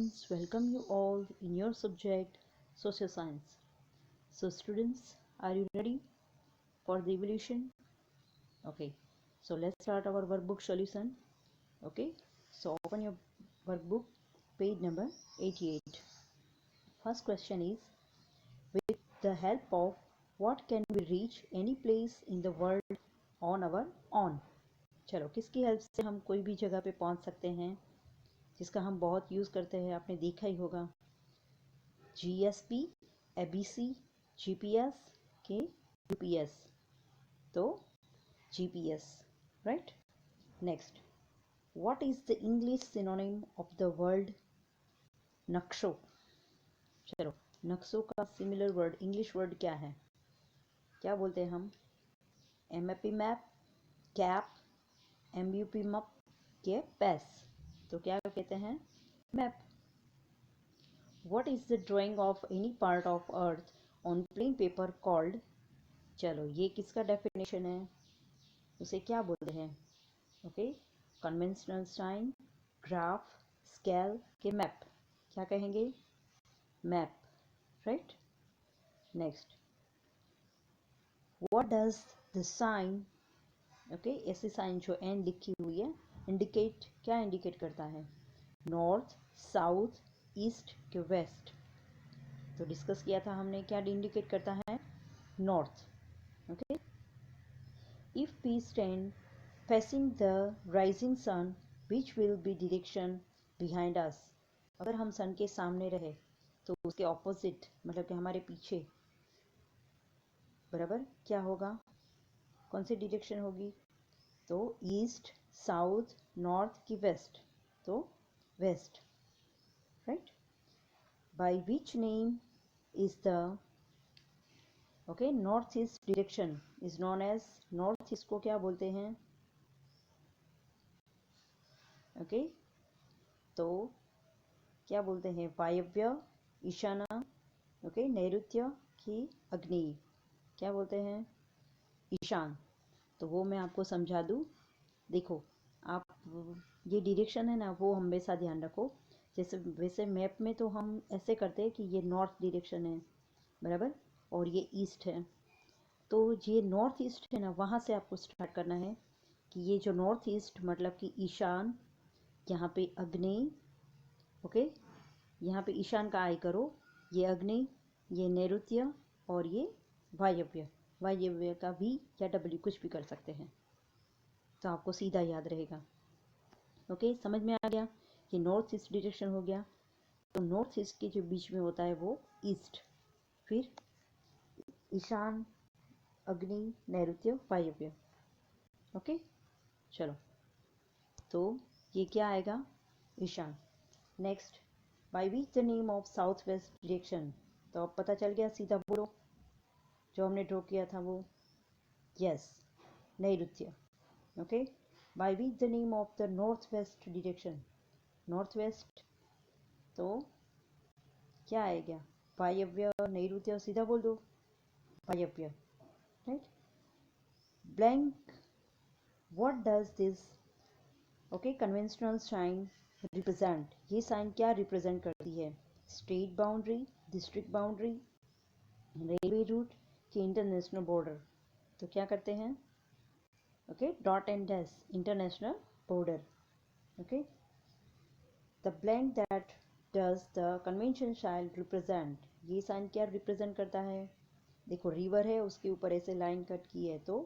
students, welcome you all in your subject social science. So students, are you ready for the evolution? Okay, so let's start our workbook solution. Okay, so open your workbook, page number 88. First question is, with the help of what can we reach any place in the world on our own? चलो, किसकी help से हम कोई भी जगह पे पहुंच सकते हैं, जिसका हम बहुत यूज़ करते हैं, आपने देखा ही होगा। GSP, ABC, GPS के UPS, तो GPS, right? Next, what is the English synonym of the word नक्शो? चलो, नक्शों का सिमिलर वर्ड इंग्लिश वर्ड क्या है? क्या बोलते हैं हम? MAP मैप, कैप, MUP मप के पैस, तो क्या कहते हैं? Map. What is the drawing of any part of earth on plain paper called? चलो, ये किसका डेफिनेशन है? उसे क्या बोलते हैं? Okay, conventional sign, graph, scale के मैप, क्या कहेंगे? Map, right? Next, what does the sign, okay, ऐसी साइन जो एन लिखी हुई है, इंडिकेट, क्या इंडिकेट करता है? नॉर्थ, साउथ, ईस्ट के वेस्ट. तो डिस्कस किया था हमने, क्या इंडिकेट करता है? North. Okay, if we stand facing the rising sun which will be direction behind us. अगर हम सन के सामने रहे तो उसके ऑपोजिट, मतलब कि हमारे पीछे, बराबर क्या होगा? कौन सी डायरेक्शन होगी? तो ईस्ट, साउथ, नॉर्थ की वेस्ट, तो west, right? By which name is the north east direction is known as, north east को क्या बोलते हैं? ओके, तो क्या बोलते हैं? वायव्य, ईशाना, ओके, नैऋत्य की अग्नि, क्या बोलते हैं? ईशान. तो वो मैं आपको समझा दूँ. देखो, आप ये डायरेक्शन है ना, वो हमेशा ध्यान रखो. जैसे वैसे मैप में तो हम ऐसे करते हैं कि ये नॉर्थ डायरेक्शन है, बराबर, और ये ईस्ट है. तो ये नॉर्थ ईस्ट है ना, वहाँ से आपको स्टार्ट करना है कि ये जो नॉर्थ ईस्ट मतलब कि ईशान, यहाँ पे अग्नि, ओके, यहाँ पे ईशान का आई करो, ये अग्नि, ये नैऋत्य, और ये वायव्य. वायव्य का V या W कुछ भी कर सकते हैं, तो आपको सीधा याद रहेगा. ओके, समझ में आ गया? ये नॉर्थ ईस्ट डायरेक्शन हो गया. तो नॉर्थ ईस्ट के जो बीच में होता है वो ईस्ट, फिर ईशान, अग्नि, नैऋत्य, वायव्य. ओके, चलो, तो ये क्या आएगा? ईशान. Next, by which the name of south west direction. तो अब पता चल गया, सीधा बोलो जो हमने ड्रॉ किया था वो. यस, नैऋत्य. Okay, by which the name of the north west direction. North west, तो क्या आएगा? वायव्य, नैऋत्य, सीधा बोल दो, वायव्य, right? Blank, what does this, okay, conventional sign represent. ये साइन क्या रिप्रेजेंट करती है? State boundary, district boundary, railway route की इंटरनेशनल बॉर्डर. तो क्या करते हैं? Okay, dot and dash, international border. Okay, the blank that does the convention sign represent. ये साइन क्या रिप्रेजेंट करता है? देखो, रिवर है, उसके ऊपर ऐसे लाइन कट की है, तो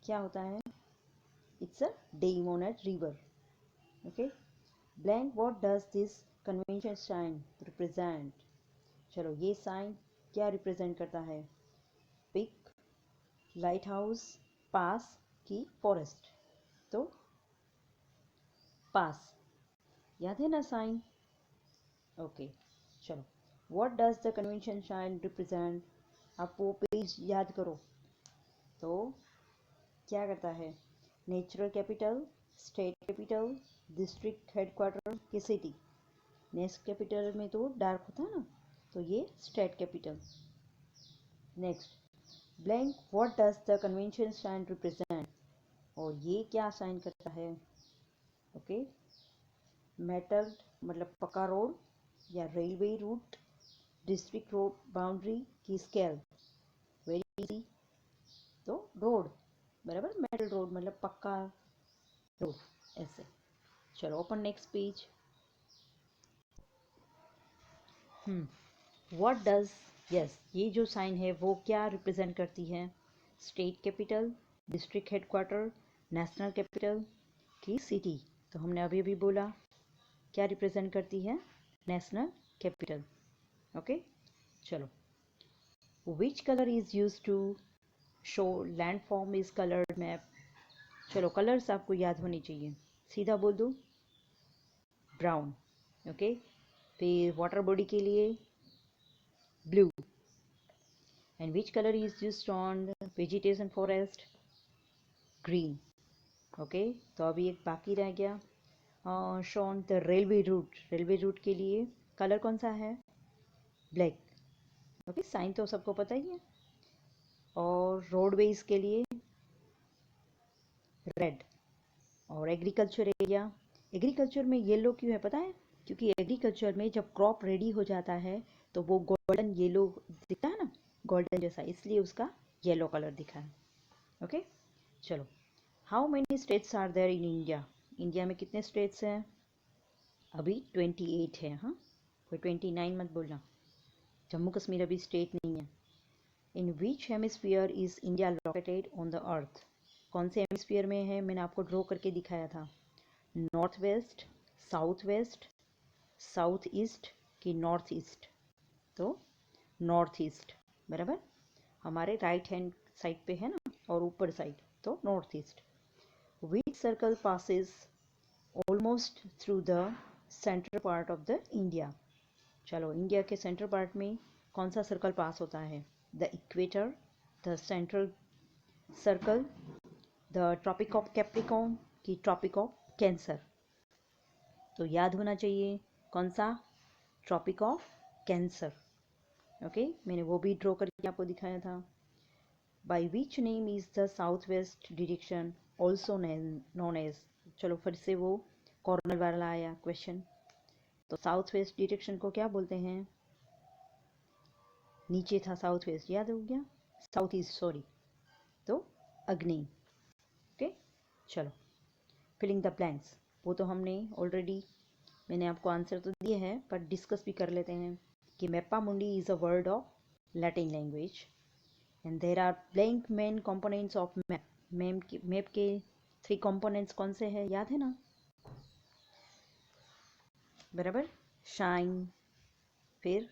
क्या होता है? It's a Daemonite river. Okay. Blank, what does this convention sign represent? चलो, ये साइन क्या रिप्रेजेंट करता है? पिक, लाइट हाउस, पास की फॉरेस्ट, तो पास. याद है ना साइन? ओके, चलो, what does the convention sign represent? आप वो पेज याद करो. तो क्या करता है? Natural capital, state capital, district headquarter की सिटी. नेक्स्ट कैपिटल में तो डार्क होता है ना, तो ये state capital. Next, blank, what does the convention sign represent. और ये क्या साइन करता है? ओके, मेटल मतलब पक्का रोड या railway route, district road boundary की स्केल, वेरी इजी। तो रोड बराबर, मेटल रोड मतलब पक्का रोड, ऐसे। चलो open next page. What does, yes, ये जो साइन है वो क्या रिप्रेजेंट करती है? State capital, district headquarter, national capital की सिटी। तो हमने अभी अभी बोला क्या रिप्रेजेंट करती है? National capital. ओके, चलो। Which colour is use to show land form is coloured map. चलो कलर्स आपको याद होने चाहिए, सीधा बोल दो, ब्राउन। ओके, फिर वाटर बॉडी के लिए blue. And which colour is used on vegetation forest? Green. Okay, तो अभी एक बाकी रह गया, shown the railway route. Railway route के लिए कलर कौन सा है? ब्लैक। ओके, साइन तो सबको पता ही है। और रोडवेज के लिए रेड। और एग्रीकल्चर एरिया, एग्रीकल्चर में येलो क्यों है पता है? क्योंकि एग्रीकल्चर में जब क्रॉप रेडी हो जाता है तो वो गोल्डन येलो दिखता है ना, गोल्डन जैसा, इसलिए उसका येलो कलर दिखा है। ओके, चलो। How many states are there in India? India में कितने स्टेट्स हैं? अभी 28 है। हाँ, कोई 29 मत बोलना, जम्मू कश्मीर अभी स्टेट नहीं है। In which hemisphere is India located on the earth? कौन से हेमिस्फीयर में है? मैंने आपको ड्रॉ करके दिखाया था। North west, south west, south east कि नॉर्थ ईस्ट? तो नॉर्थ ईस्ट बराबर, हमारे राइट हैंड साइड पे है ना, और ऊपर साइड, तो north east. Which circle passes almost through the central part of the India? चलो, इंडिया के सेंट्रल पार्ट में कौन सा सर्कल पास होता है? The equator, the central circle, the tropic of capricorn की ट्रॉपिक ऑफ कैंसर? तो याद होना चाहिए कौन सा? Tropic of cancer. ओके, मैंने वो भी ड्रॉ करके आपको दिखाया था। By which name is the south west direction also known as? चलो फिर से वो कॉर्नर वाला आया क्वेश्चन। तो साउथ वेस्ट डिरेक्शन को क्या बोलते हैं? नीचे था साउथ वेस्ट, याद हो गया, साउथ ईस्ट सॉरी, तो अग्नि। ओके, चलो। फिलिंग द ब्लैंक्स, वो तो हमने ऑलरेडी, मैंने आपको आंसर तो दिए हैं पर डिस्कस भी कर लेते हैं कि mappa mundi is a word of Latin language and there are blank main components of map. Map के 3 कंपोनेंट्स कौन से हैं, याद है ना? बराबर, शाइन, फिर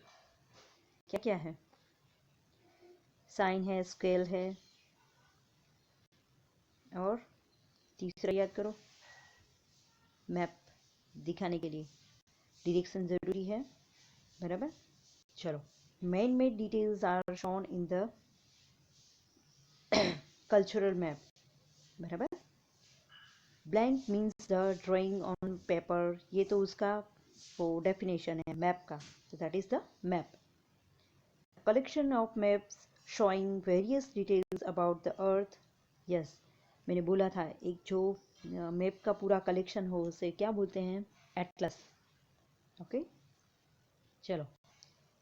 क्या क्या है? साइन है, स्केल है, और तीसरा याद करो, मैप दिखाने के लिए डायरेक्शन जरूरी है। बराबर, चलो। Man made details are shown in the cultural map. बराबर, blank means the drawing on paper, ये तो उसका वो डेफिनेशन है मैप का, तो that is the map. Collection of maps showing various details about the earth. Yes, मैंने बोला था एक जो मैप का पूरा कलेक्शन हो उसे क्या बोलते हैं? एटलस। ओके, चलो।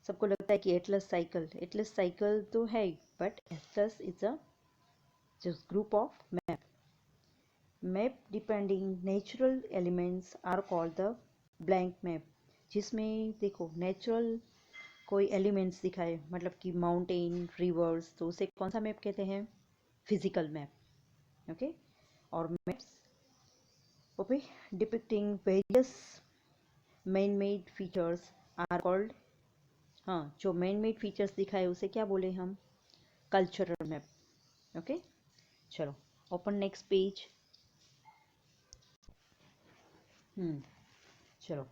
सबको लगता है कि एटलस साइकिल तो है, but atlas is a just group of map. Map depending natural elements are called the blank map, जिसमें देखो नेचुरल कोई एलिमेंट्स दिखाए, मतलब कि माउंटेन, रिवर्स, तो उसे कौन सा मैप कहते हैं? Physical map. ओके, और maps okay depicting various man made features are called, हाँ, जो मैन मेड फीचर्स दिखाए उसे क्या बोले हम? Cultural map. ओके, चलो ओपन नेक्स्ट पेज। चलो।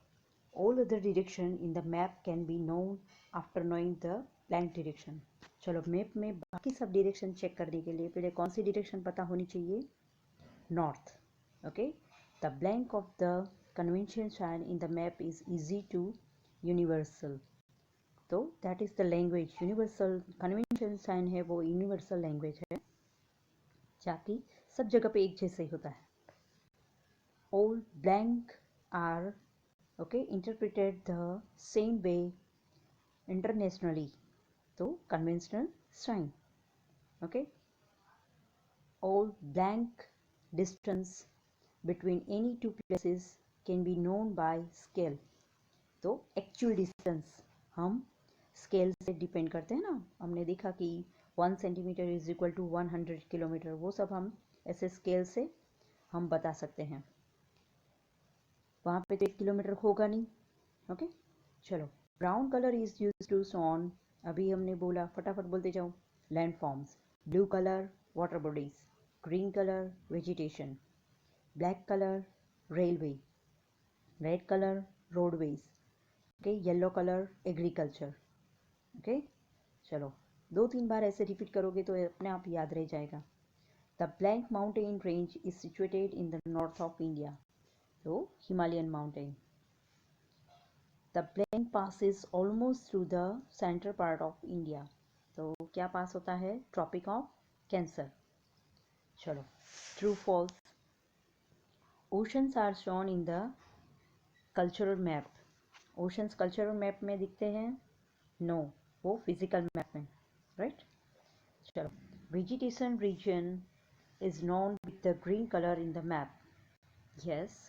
All other direction in the map can be known after knowing the blank direction. चलो, मैप में बाकी सब डायरेक्शन चेक करने के लिए पहले कौन सी डायरेक्शन पता होनी चाहिए? North. Okay, the blank of the convention sign in the map is easy to universal, तो that is the language. Universal convention sign है वो यूनिवर्सल लैंग्वेज है, ताकि सब जगह पे एक जैसे ही होता है। All blank are okay, interpreted the same way internationally, तो conventional sign, okay. All blank distance between any two places can be known by scale, तो actual distance हम स्केल से डिपेंड करते हैं ना, हमने देखा कि 1 centimetre is equal to 100 kilometre, वो सब हम ऐसे स्केल से हम बता सकते हैं। वहाँ पे तो 1 किलोमीटर होगा नहीं, ओके। चलो, brown colour is use to on, अभी हमने बोला, फटाफट बोलते जाओ, land forms, blue colour water bodies, green colour vegetation, black colour railway, red colour roadways, okay, yellow colour agriculture, okay. चलो, 2-3 बार ऐसे रिपीट करोगे तो अपने आप याद रह जाएगा। The blank mountain range is situated in the north of India, तो Himalayan mountain. The blank passes almost through the center part of India, तो क्या पास होता है? Tropic of Cancer. चलो, true false, oceans are shown in the cultural map, oceans cultural map में दिखते हैं? No, वो फिजिकल मैप में, राइट। चलो, vegetation region is known with the green colour in the map, yes.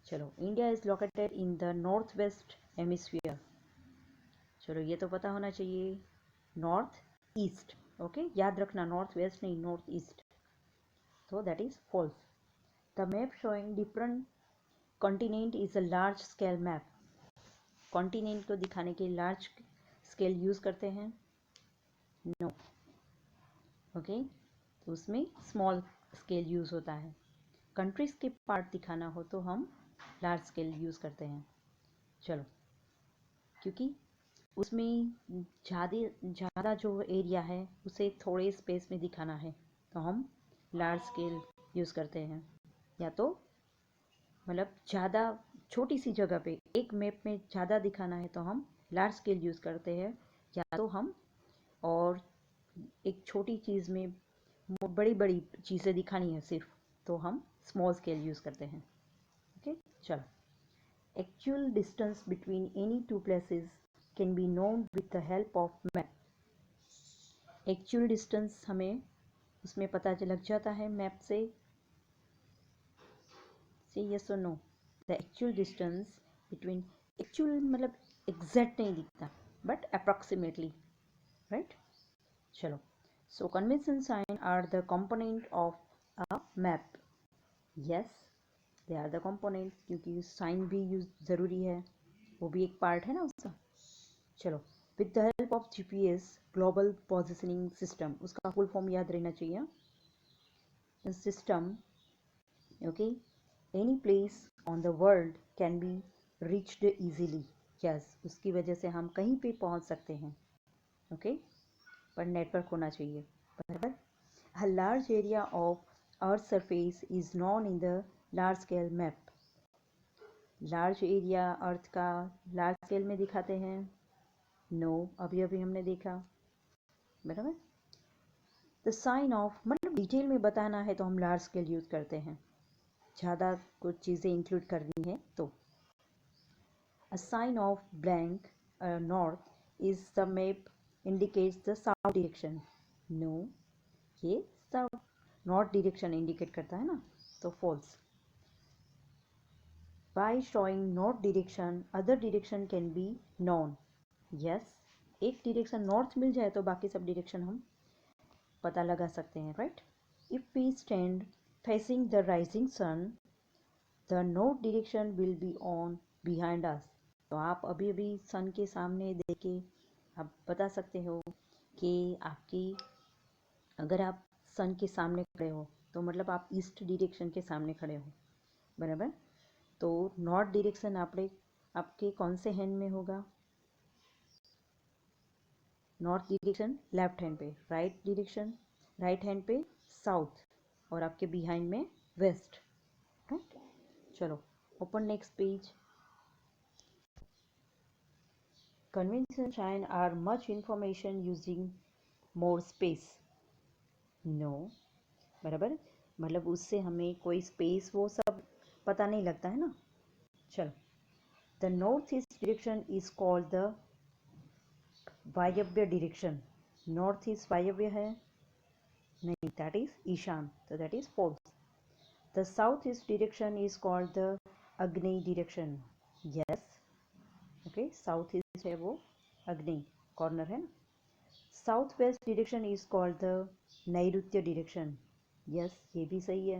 चलो, India is located in the north west hemisphere, चलो ये तो पता होना चाहिए, नॉर्थ ईस्ट, ओके, याद रखना, नॉर्थ वेस्ट नहीं, नॉर्थ ईस्ट, तो that is false. The map showing different continent is a large scale map, continent को दिखाने के लार्ज स्केल यूज करते हैं? नो, ओके, तो उसमें स्मॉल स्केल यूज होता है। कंट्रीज के पार्ट दिखाना हो तो हम लार्ज स्केल यूज करते हैं। चलो, क्योंकि उसमें ज़्यादा जो एरिया है उसे थोड़े स्पेस में दिखाना है तो हम लार्ज स्केल यूज़ करते हैं, या तो मतलब ज़्यादा छोटी सी जगह पे एक मैप में ज़्यादा दिखाना है तो हम लार्ज स्केल यूज़ करते हैं, या तो हम और एक छोटी चीज़ में बड़ी बड़ी चीज़ें दिखानी है सिर्फ, तो हम स्मॉल स्केल यूज़ करते हैं, ओके। चलो, actual distance between any two places can be known with the help of map, actual distance हमें उसमें पता लग जाता है मैप से यस और no. The actual distance between, actual मतलब एग्जैक्ट नहीं दिखता बट अप्रॉक्सीमेटली, राइट। चलो, so convention sign are the component of a map, yes they are the component, क्योंकि साइन भी यूज ज़रूरी है, वो भी एक पार्ट है ना उसका। चलो, with the help of GPS global positioning system, उसका फुल फॉर्म याद रहना चाहिए, system, okay, any place on the world can be reached easily, yes, उसकी वजह से हम कहीं पे पहुंच सकते हैं, ओके, पर नेटवर्क होना चाहिए, बराबर। A large area of earth surface is known in the large scale map, large area earth का लार्ज स्केल में दिखाते हैं? नो, अभी अभी हमने देखा, बराबर। द साइन ऑफ, मतलब डिटेल में बताना है तो हम लार्ज स्केल यूज करते हैं, ज़्यादा कुछ चीज़ें इंक्लूड करनी है तो। A sign of blank north is the map indicates the south direction, no, ये साउथ नॉर्थ डायरेक्शन इंडिकेट करता है ना, तो false. By showing north direction other direction can be known, yes, एक डायरेक्शन नॉर्थ मिल जाए तो बाकी सब डायरेक्शन हम पता लगा सकते हैं, right. If we stand facing the rising sun the north direction will be on behind us, तो आप अभी अभी सन के सामने देखे आप बता सकते हो कि आपकी, अगर आप सन के सामने खड़े हो तो मतलब आप ईस्ट डायरेक्शन के सामने खड़े हो, बराबर। तो नॉर्थ डायरेक्शन आपके कौन से हैंड में होगा? नॉर्थ डायरेक्शन लेफ्ट हैंड पे, राइट डायरेक्शन राइट हैंड पे साउथ, और आपके बिहाइंड में वेस्ट, राइट। चलो, open next page. Convention sign are much information using more space, no, बराबर, मतलब उससे हमें कोई स्पेस वो सब पता नहीं लगता है ना। चलो, the north east direction is called the वायव्य डायरेक्शन। नॉर्थ ईस्ट वायव्य है नहीं, दैट इज ईशान, तो that is false. The south east direction is called the अग्नि direction. Yes, okay, south east है वो अग्नि कॉर्नर है ना। South west direction is called the नैऋत्य डायरेक्शन। यस, ये भी सही है।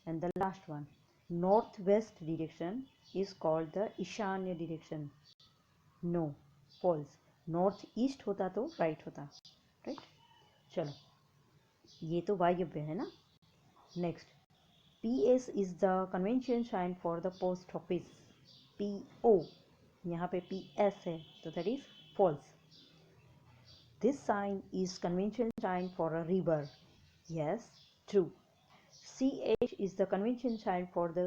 And the last one, north west direction is called the ईशान्य direction. No, false. North east होता तो राइट होता, राइट। चलो, ये तो वायव्य है ना। Next, PS is the convention sign for the post office. PO, यहाँ पे PS है तो that is false. This sign is convention sign for a river. Yes, true. CH is the convention sign for the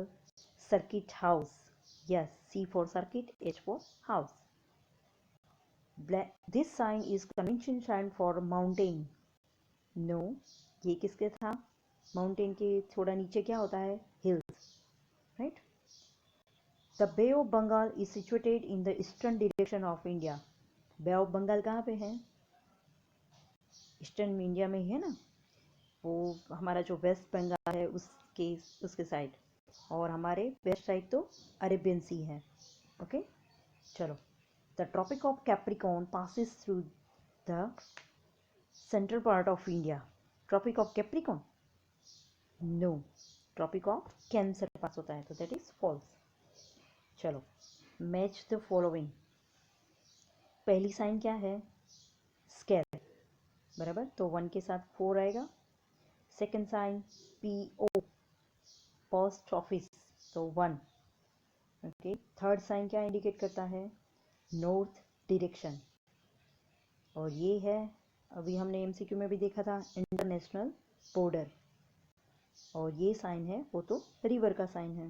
circuit house. Yes, C for circuit, H for house. This sign is convention sign for mountain. No, ये किसके था? Mountain के थोड़ा नीचे क्या होता है? Hills, right? The Bay of Bengal is situated in the eastern direction of India. Bay of Bengal कहाँ पे है? ईस्टर्न इंडिया में ही है ना, वो हमारा जो वेस्ट बंगाल है उसके साइड, और हमारे वेस्ट साइड तो अरेबियन सी है। ओके, चलो। The tropic of Capricorn passes through the central part of India. Tropic of Capricorn, no, Tropic of Cancer pass होता है तो दैट इज फॉल्स। चलो, मैच द फॉलोइंग। पहली साइन क्या है? स्केल, बराबर, तो 1 के साथ 4 आएगा। Second sign PO, post office, तो 1। ओके, थर्ड साइन क्या इंडिकेट करता है? नॉर्थ डायरेक्शन, और ये है, अभी हमने MCQ में भी देखा था, इंटरनेशनल बॉर्डर, और ये साइन है वो तो रिवर का साइन है,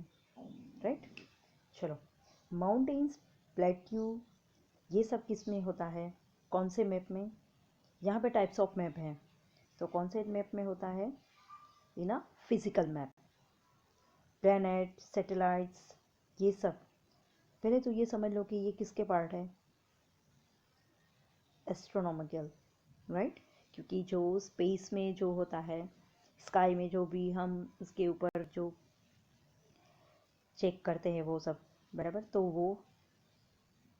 राइट। चलो, माउंटेन्स, प्लेट्यू, ये सब किस में होता है? कौन से मैप में? यहाँ पे टाइप्स ऑफ मैप हैं, तो कौन से मैप में होता है? In a physical map. Planet, satellites, ये सब, पहले तो ये समझ लो कि ये किसके पार्ट है? एस्ट्रोनॉमिकल, राइट, क्योंकि जो स्पेस में जो होता है, स्काई में जो भी हम उसके ऊपर जो चेक करते हैं वो सब, बराबर, तो वो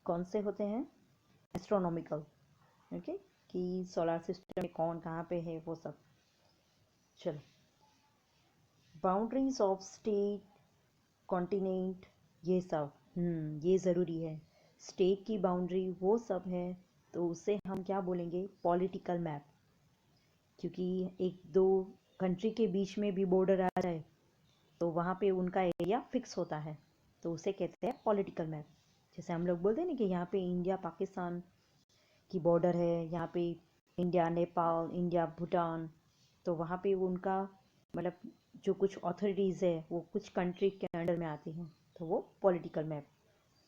कौन से होते हैं? एस्ट्रोनॉमिकल, ओके, कि सोलर सिस्टम में कौन कहाँ पे है वो सब। चलो, बाउंड्रीज ऑफ स्टेट, कॉन्टिनेंट, ये सब, ये ज़रूरी है। स्टेट की बाउंड्री वो सब है, तो उसे हम क्या बोलेंगे? पॉलिटिकल मैप, क्योंकि एक दो कंट्री के बीच में भी बॉर्डर आ जाए तो वहाँ पे उनका एरिया फिक्स होता है, तो उसे कहते हैं पॉलिटिकल मैप। जैसे हम लोग बोलते हैं ना कि यहाँ पे इंडिया पाकिस्तान की बॉर्डर है, यहाँ पे इंडिया नेपाल, इंडिया भूटान, तो वहाँ पे उनका मतलब जो कुछ ऑथोरिटीज़ है वो कुछ कंट्री के अंडर में आती हैं, तो वो पॉलिटिकल मैप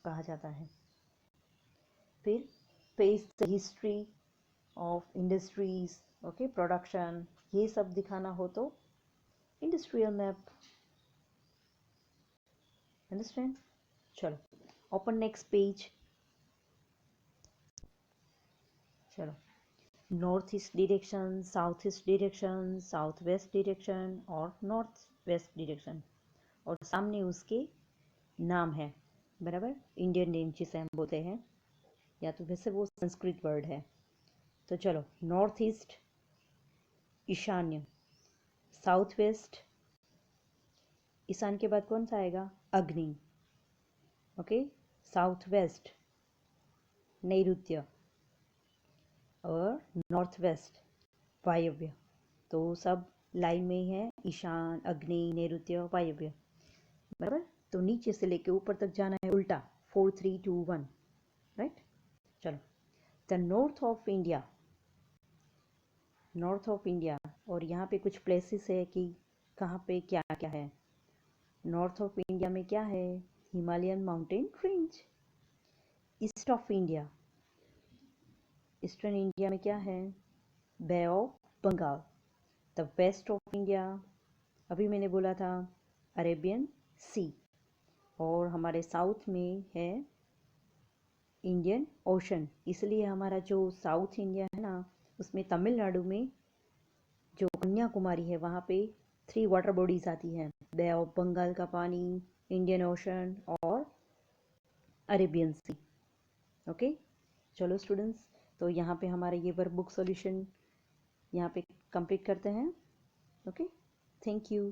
कहा जाता है। फिर face the history of industries, okay, production, ये सब दिखाना हो तो इंडस्ट्रियल मैप, अंडरस्टैंड। चलो, ओपन नेक्स्ट पेज। चलो, north east direction, south east direction, south west direction और नॉर्थ वेस्ट डायरेक्शन, और सामने उसके नाम है, बराबर, इंडियन नेम जिसे हम बोलते हैं, या तो वैसे वो संस्कृत वर्ड है। तो चलो, नॉर्थ ईस्ट ईशान्य, साउथ वेस्ट, ईशान के बाद कौन सा आएगा? अग्नि, ओके, साउथ वेस्ट नैऋत्य, और नॉर्थ वेस्ट वायव्य, तो सब लाइन में ही है, ईशान, अग्नि, नैऋत्य, वायव्य, बराबर। तो नीचे से लेके ऊपर तक जाना है उल्टा, 4 3 2 1, राइट। चलो, the north of India, north of India, और यहाँ पे कुछ प्लेसेस है कि कहाँ पे क्या क्या है। नॉर्थ ऑफ इंडिया में क्या है? Himalayan mountain range. East of India, eastern India में क्या है? Bay of Bengal. The west of India, अभी मैंने बोला था अरेबियन सी, और हमारे साउथ में है इंडियन ओशन। इसलिए हमारा जो साउथ इंडिया है ना, उसमें तमिलनाडु में जो कन्याकुमारी है वहाँ पे 3 वाटर बॉडीज आती हैं, बे ऑफ बंगाल का पानी, इंडियन ओशन और अरेबियन सी। ओके, चलो स्टूडेंट्स, तो यहाँ पे हमारा ये वर्क बुक सॉल्यूशन यहाँ पे कंप्लीट करते हैं। Okay, thank you.